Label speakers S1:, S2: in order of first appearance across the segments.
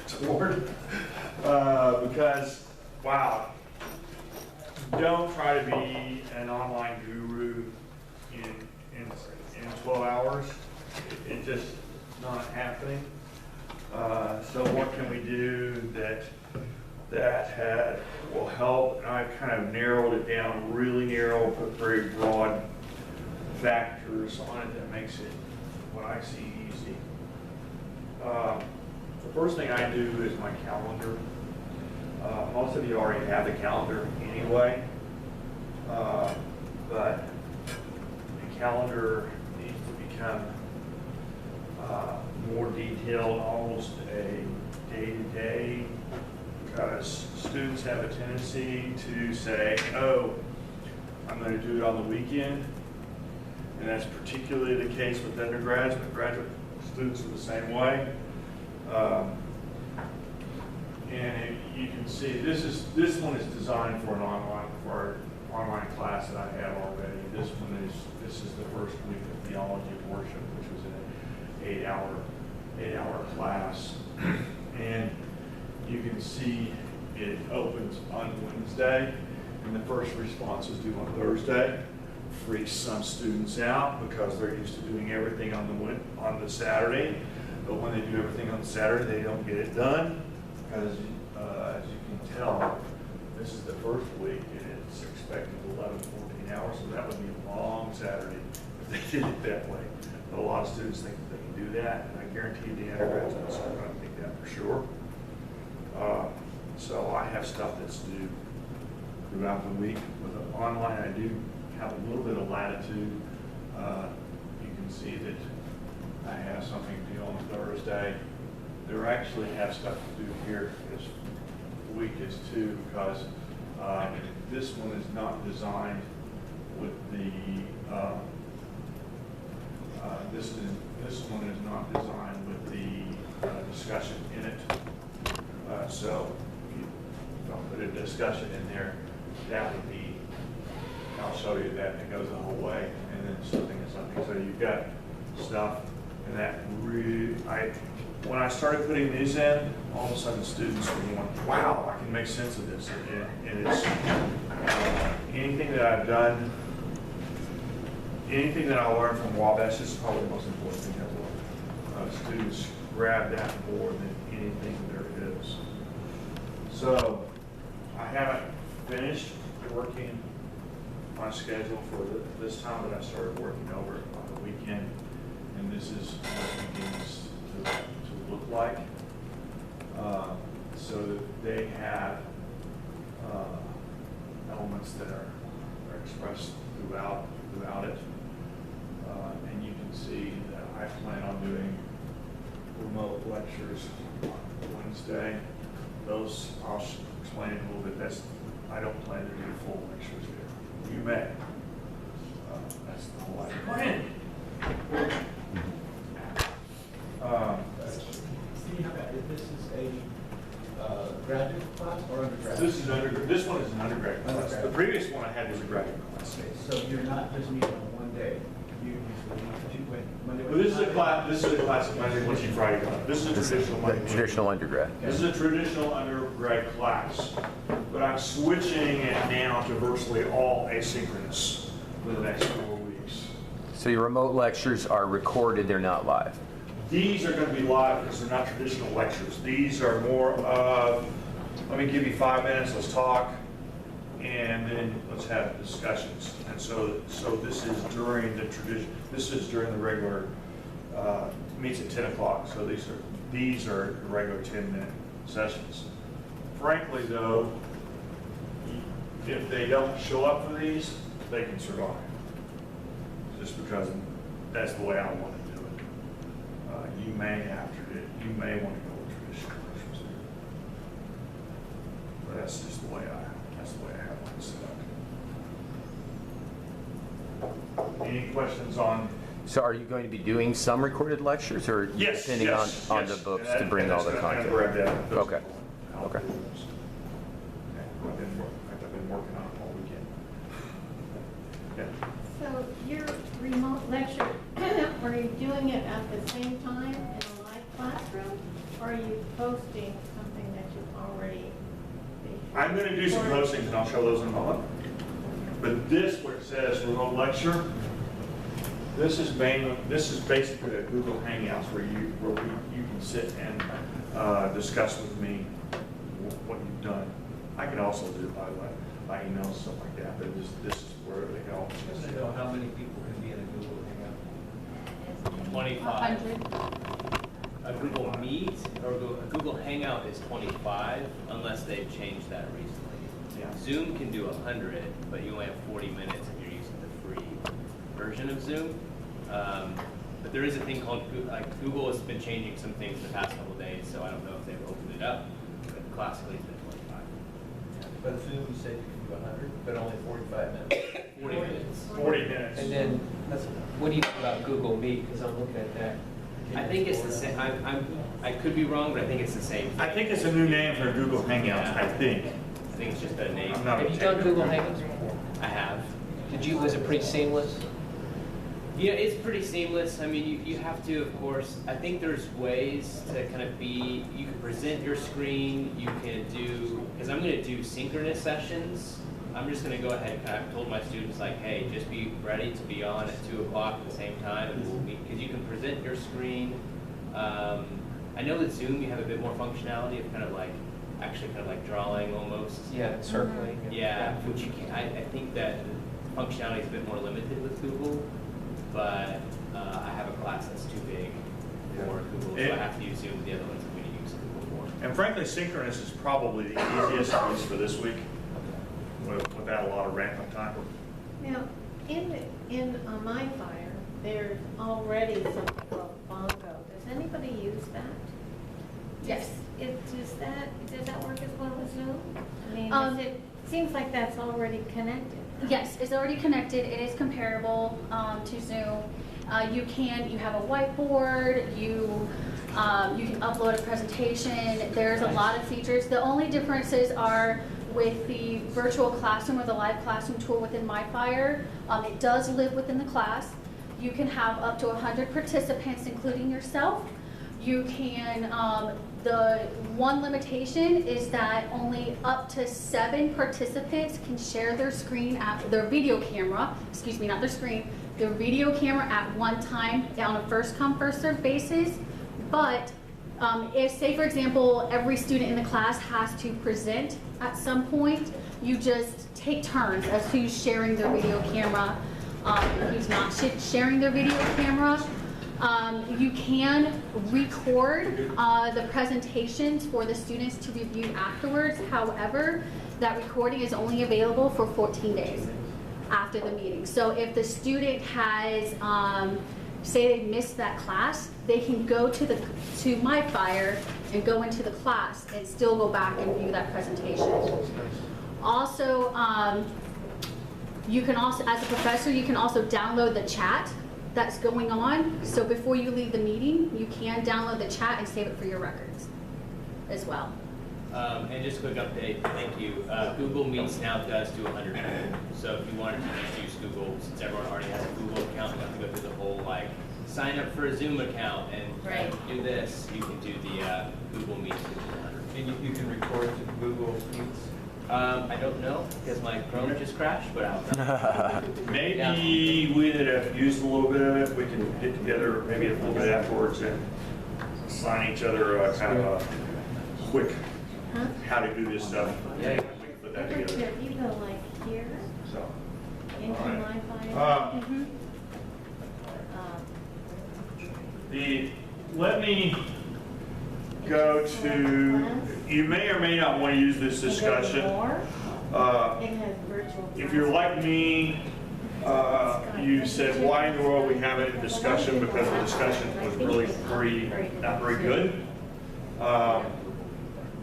S1: toward, because, wow, don't try to be an online guru in 12 hours. It's just not happening. So what can we do that will help? And I've kind of narrowed it down, really narrow, put very broad factors on it that makes it what I see easy. The first thing I do is my calendar. Most of you already have the calendar anyway, but the calendar needs to become more detailed, almost a day-to-day, because students have a tendency to say, oh, I'm going to do it on the weekend, and that's particularly the case with undergrads, but graduate students are the same way. And you can see this one is designed for an online class that I have already. This is the first week of theology of worship, which was an 8-hour class, and you can see it opens on Wednesday, and the first response is due on Thursday. Freaks some students out because they're used to doing everything on the Saturday, but when they do everything on Saturday, they don't get it done. Because as you can tell, this is the first week and it's expected 11, 14 hours, so that would be a long Saturday if they did it that way. But a lot of students think that they can do that, and I guarantee you the undergraduates are going to think that for sure. So I have stuff that's due throughout the week. With the online, I do have a little bit of latitude. You can see that I have something due on Thursday. There actually have stuff to do here this week is too, because this one is not designed with the this one is not designed with the discussion in it. So if I put a discussion in there, that would be, I'll show you that, it goes the whole way, and then something and something. So you've got stuff, and that really, when I started putting these in, all of a sudden students were going, wow, I can make sense of this. And it's anything that I've done, anything that I learned from Wabash, this is probably the most important thing I've learned. Students grab that more than anything there is. So I haven't finished working my schedule for this time, but I started working over it on the weekend, and this is what it begins to look like, so that they have elements that are expressed throughout it, and you can see that I plan on doing remote lectures on Wednesday. Those I'll explain a little bit. I don't plan to do full lectures here. You may. That's the whole plan.
S2: This is a graduate class or undergrad?
S1: This one is an undergrad class. The previous one I had was a graduate class.
S2: Okay, so you're not just meeting on one day. You usually meet Monday.
S1: Well, this is a class of Monday, Wednesday, Friday. This is a traditional Monday.
S3: Traditional undergrad.
S1: Okay. This is a traditional undergrad class, but I'm switching it now to virtually all asynchronous for the next 4 weeks.
S3: So your remote lectures are recorded, they're not live?
S1: These are going to be live because they're not traditional lectures. These are more of, let me give you 5 minutes, let's talk, and then let's have discussions. And so this is during the tradition. This is during the regular meets at 10 o'clock. So these are regular 10-minute sessions. Frankly, though, if they don't show up for these, they can survive. Just because that's the way I want to do it. You may want to go with traditional lectures, but that's just the way I have it set up. Any questions on?
S3: So are you going to be doing some recorded lectures, or
S1: Yes,
S3: depending on the books to bring all the content?
S1: Okay.
S3: Okay.
S1: I've been working on it all weekend. Yeah.
S4: So your remote lecture, are you doing it at the same time in a live classroom, are you posting something that you've already?
S1: I'm going to do some postings, and I'll show those in a moment. But this, where it says remote lecture, this is basically a Google Hangouts where you can sit and discuss with me what you've done. I can also do it by email and stuff like that, but this is where they go.
S2: Just to know how many people can be in a Google Hangout.
S5: 25.
S4: 100.
S5: A Google Meet or a Google Hangout is 25 unless they've changed that recently.
S1: Yeah.
S5: Zoom can do 100, but you only have 40 minutes if you're using the free version of Zoom. But there is a thing called, Google has been changing some things in the past couple of days, so I don't know if they've opened it up, but classically it's been 25.
S2: But Zoom, you said you can do 100, but only 45 minutes.
S5: 40 minutes.
S1: 40 minutes.
S6: And then, what do you think about Google Meet? Because I'm looking at that.
S5: I think it's the same. I could be wrong, but I think it's the same thing.
S1: I think it's a new name for Google Hangouts, I think.
S5: I think it's just a name.
S1: I'm not
S6: Have you done Google Hangouts before?
S5: I have.
S6: Was it pretty seamless?
S5: Yeah, it's pretty seamless. I mean, you have to, of course, I think there's ways to kind of you can present your screen, you can do, because I'm going to do synchronous sessions. I'm just going to go ahead and I've told my students, like, hey, just be ready to be on at 2 o'clock at the same time, and because you can present your screen. I know with Zoom you have a bit more functionality of kind of like, actually kind of like drawing almost.
S6: Yeah, circling.
S5: Yeah, which you can, I think that the functionality is a bit more limited with Google, but I have a class that's too big for Google, so I have to use Zoom. The other ones I'm going to use Google more.
S1: And frankly, synchronous is probably the easiest, at least for this week, without a lot of ramp-up time.
S4: Now, in my fire, there's already something called Bongo. Does anybody use that?
S7: Yes.
S4: Does that work as well as Zoom? I mean,
S7: Um,
S4: seems like that's already connected.
S7: Yes, it's already connected. It is comparable to Zoom. You have a whiteboard. You can upload a presentation. There's a lot of features. The only differences are with the virtual classroom or the live classroom tool within MyFire. It does live within the class. You can have up to 100 participants, including yourself. You can, the one limitation is that only up to 7 participants can share their screen their video camera, excuse me, not their screen, their video camera at one time on a first come, first served basis. But if, say for example, every student in the class has to present at some point, you just take turns as to who's sharing their video camera, who's not sharing their video camera. You can record the presentations for the students to review afterwards. However, that recording is only available for 14 days after the meeting. So if the student has, say they missed that class, they can go to MyFire and go into the class and still go back and view that presentation. Also, you can also, as a professor, you can also download the chat that's going on. So before you leave the meeting, you can download the chat and save it for your records as well.
S5: And just a quick update, thank you. Google Meets now does do 100 people. So if you wanted to just use Google, since everyone already has a Google account, you have to go through the whole like sign up for a Zoom account and do this. You can do the Google Meets with 100.
S2: And you can record to Google Meets?
S5: I don't know because my Chrome just crashed, but I don't know.
S1: Maybe we that have used a little bit of it, we can get together maybe a little bit afterwards and assign each other kind of a quick how to do this stuff.
S5: Yeah.
S1: We can put that together.
S4: If you go like here,
S1: So,
S4: into
S1: all right.
S4: MyFire.
S1: Let me go to, you may or may not want to use this discussion.
S4: It has virtual.
S1: If you're like me, you said, why in the world we have a discussion, because the discussion was really not very good.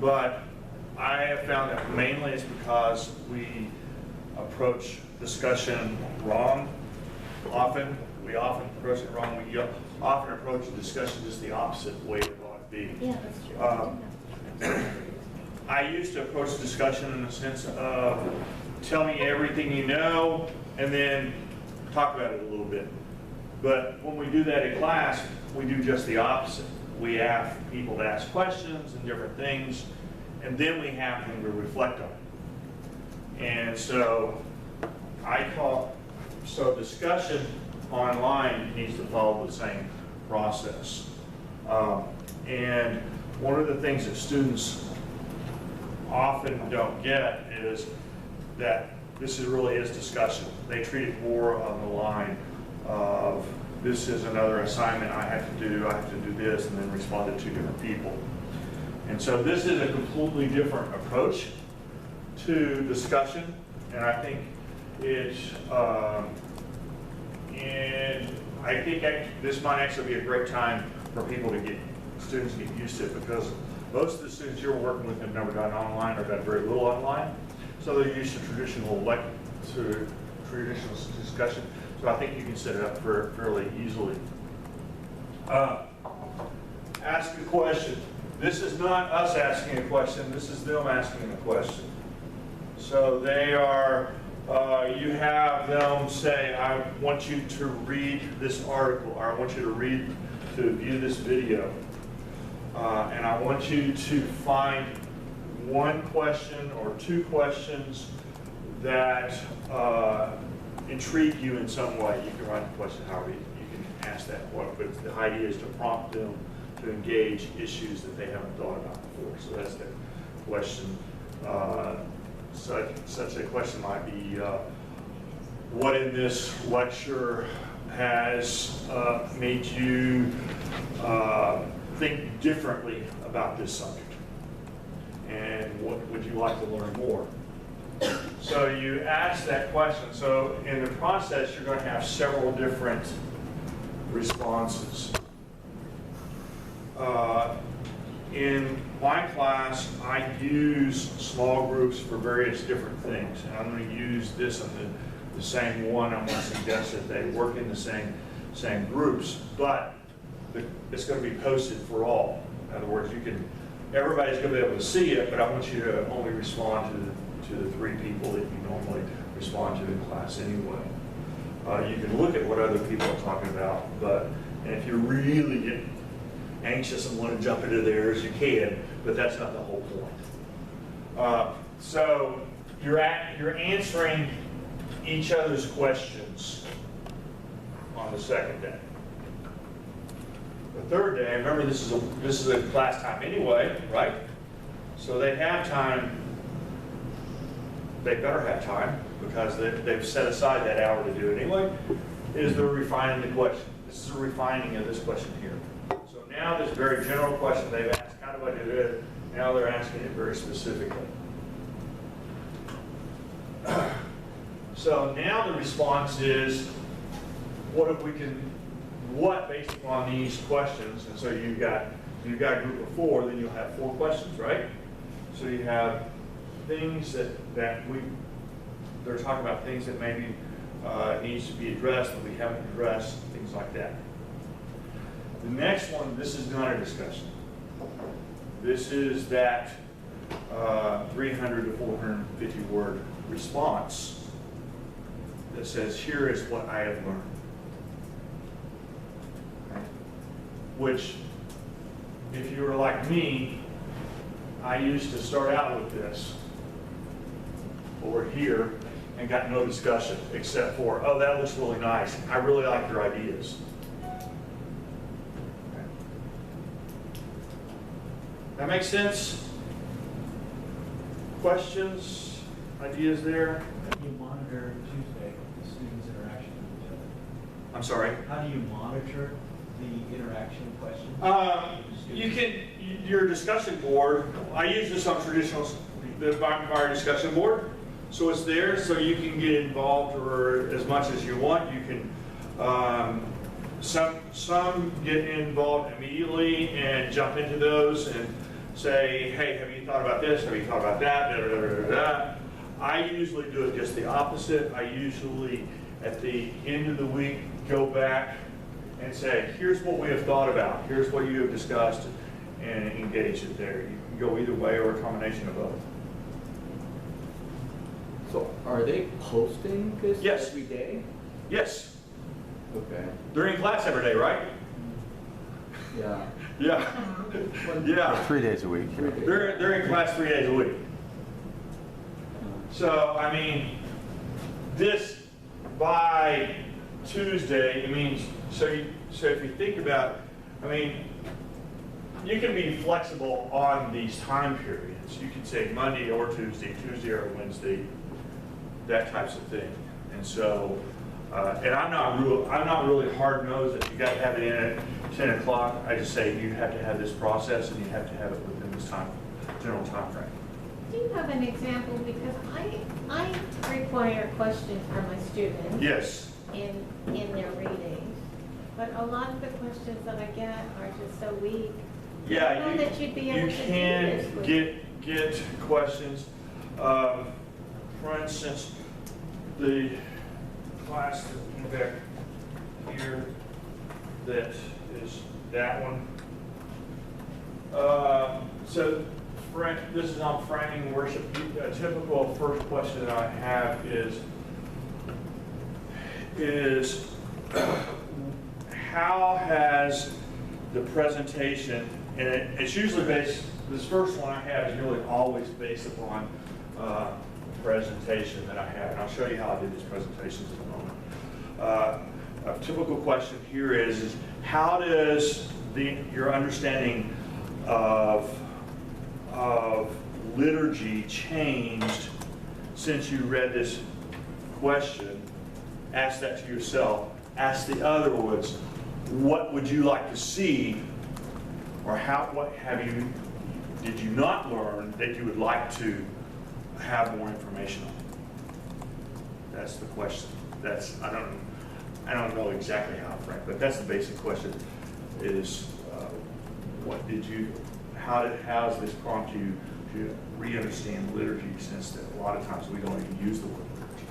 S1: But I have found that mainly it's because we approach discussion wrong often. We often approach it wrong. We often approach the discussion just the opposite way it ought to be.
S4: Yeah, that's true.
S1: I used to approach the discussion in the sense of tell me everything you know and then talk about it a little bit. But when we do that in class, we do just the opposite. we have people to ask questions and different things, and then we have them to reflect on it. And so discussion online needs to follow the same process. And one of the things that students often don't get is that this really is discussion. They treat it more on the line of, this is another assignment I have to do this, and then respond to 2 different people. And so this is a completely different approach to discussion, and I think this might actually be a great time for people to students to get used to it, because most of the students you're working with have never done online or done very little online, so they're used to traditional discussion. So I think you can set it up fairly easily. Ask a question. This is not us asking a question, this is them asking a question. So they are, you have them say, I want you to read this article, or I want you to view this video. And I want you to find 1 question or 2 questions that intrigue you in some way. You can write the question however you can ask that, but the idea is to prompt them to engage issues that they haven't thought about before. So that's the question. Such a question might be, what in this lecture has made you think differently about this subject? And what would you like to learn more? So you ask that question. So in the process, you're going to have several different responses. In my class, I use small groups for various different things. And I'm going to use this on the same one. I'm going to suggest that they work in the same groups, but it's going to be posted for all. In other words, everybody's going to be able to see it, but I want you to only respond to the 3 people that you normally respond to in class anyway. You can look at what other people are talking about, and if you really get anxious and want to jump into theirs, you can, but that's not the whole point. So you're answering each other's questions on the second day. The third day, remember this is a class time anyway, right? So they have time. They better have time, because they've set aside that hour to do it anyway. Is they're refining the question. This is a refining of this question here. So now this very general question they've asked, how do I do it? Now they're asking it very specifically. So now the response is, what based upon these questions, and so you've got a group of 4, then you'll have 4 questions, right? So you have things they're talking about, things that maybe needs to be addressed that we haven't addressed, things like that. The next one, this is not a discussion. This is that 300 to 450 word response that says, here is what I have learned. Which, if you were like me, I used to start out with this over here and got no discussion except for, oh, that looks really nice. I really like your ideas. That makes sense? Questions, ideas there?
S2: How do you monitor Tuesday the students' interaction with each other?
S1: I'm sorry?
S2: How do you monitor the interaction questions?
S1: Your discussion board, I use this on the fire discussion board. So it's there, so you can get involved or as much as you want. You can, some get involved immediately and jump into those and say, hey, have you thought about this? Have you thought about that? Da, da, da, da, da. I usually do it just the opposite. I usually, at the end of the week, go back and say, here's what we have thought about. Here's what you have discussed, and engage it there. You can go either way or a combination of both.
S6: So are they posting this
S1: Yes.
S6: every day?
S1: Yes.
S6: Okay.
S1: During class every day, right?
S6: Yeah.
S1: Yeah, yeah.
S3: 3 days a week. Yeah.
S1: They're in class 3 days a week. So, I mean, this by Tuesday, it means, so if you think about, I mean, you can be flexible on these time periods. You can say Monday or Tuesday or Wednesday, that types of thing. And so, and I'm not really hard nosed that you got to have it in at 10 o'clock. I just say you have to have this process and you have to have it within this general time frame.
S4: Do you have an example? Because I require questions for my students.
S1: Yes.
S4: In their readings, but a lot of the questions that I get are just so weak.
S1: Yeah,
S4: I don't know that you'd be able to do this
S1: you
S4: with-
S1: can get questions. For instance, the class that back here, that is that one. So this is on framing worship. A typical first question that I have is how has the presentation, and it's usually based, this first one I have is really always based upon the presentation that I have, and I'll show you how I did these presentations in a moment. A typical question here is how does your understanding of liturgy changed since you read this question? Ask that to yourself. Ask the other ones, what would you like to see, or what did you not learn that you would like to have more information on? That's the question. I don't know exactly how to frame, but that's the basic question. Is how does this prompt you to re-understand liturgy, since that a lot of times we don't even use the word liturgy.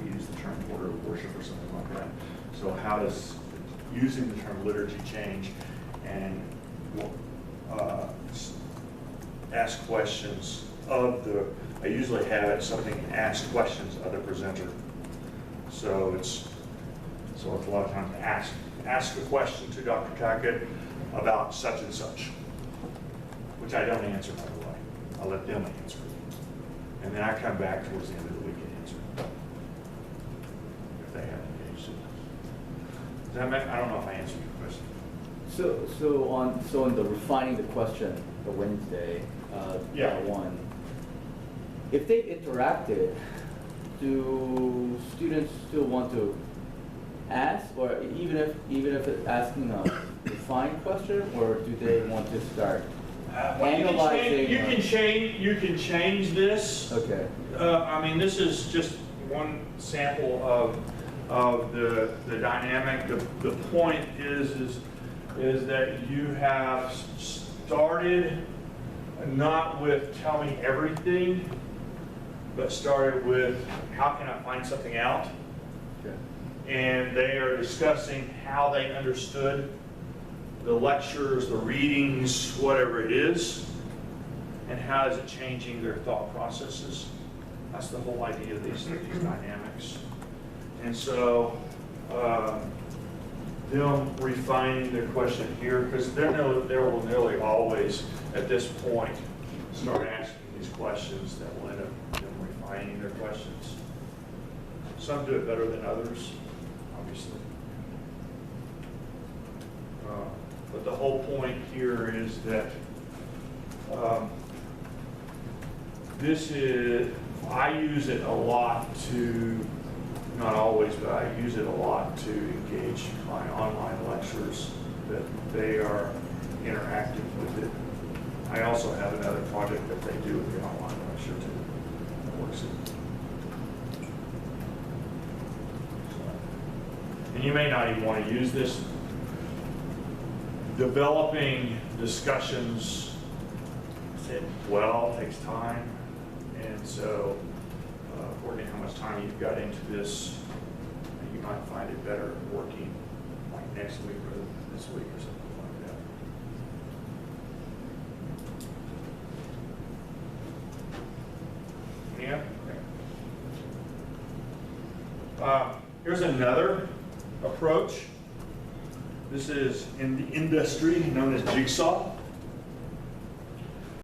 S1: We use the term order of worship or something like that. So how does using the term liturgy change, and ask questions of I usually have it something ask questions of the presenter. So it's a lot of times ask a question to Dr. Tackett about such and such, which I don't answer, by the way. I'll let them answer. And then I come back towards the end of the week and answer, if they haven't engaged it. Does that make, I don't know if I answered your question.
S6: So on the refining the question for Wednesday,
S1: Yeah.
S6: that one, if they interacted, do students still want to ask, or even if it's asking a refined question, or do they want to start analyzing?
S1: You can change this.
S6: Okay.
S1: I mean, this is just one sample of the dynamic. The point is that you have started not with tell me everything, but started with how can I find something out?
S6: Okay.
S1: And they are discussing how they understood the lectures, the readings, whatever it is, and how is it changing their thought processes. That's the whole idea of these dynamics. And so them refining their question here, because they will nearly always, at this point, start asking these questions that will end up them refining their questions. Some do it better than others, obviously. But the whole point here is that I use it a lot to, not always, but I use it a lot to engage my online lecturers, that they are interactive with it. I also have another project that they do with the online lecture too, that works it. And you may not even want to use this. Developing discussions, takes time. And so, according to how much time you've got into this, you might find it better working like next week or this week or something like that. Yeah. Okay. Here's another approach. This is in the industry known as Jigsaw.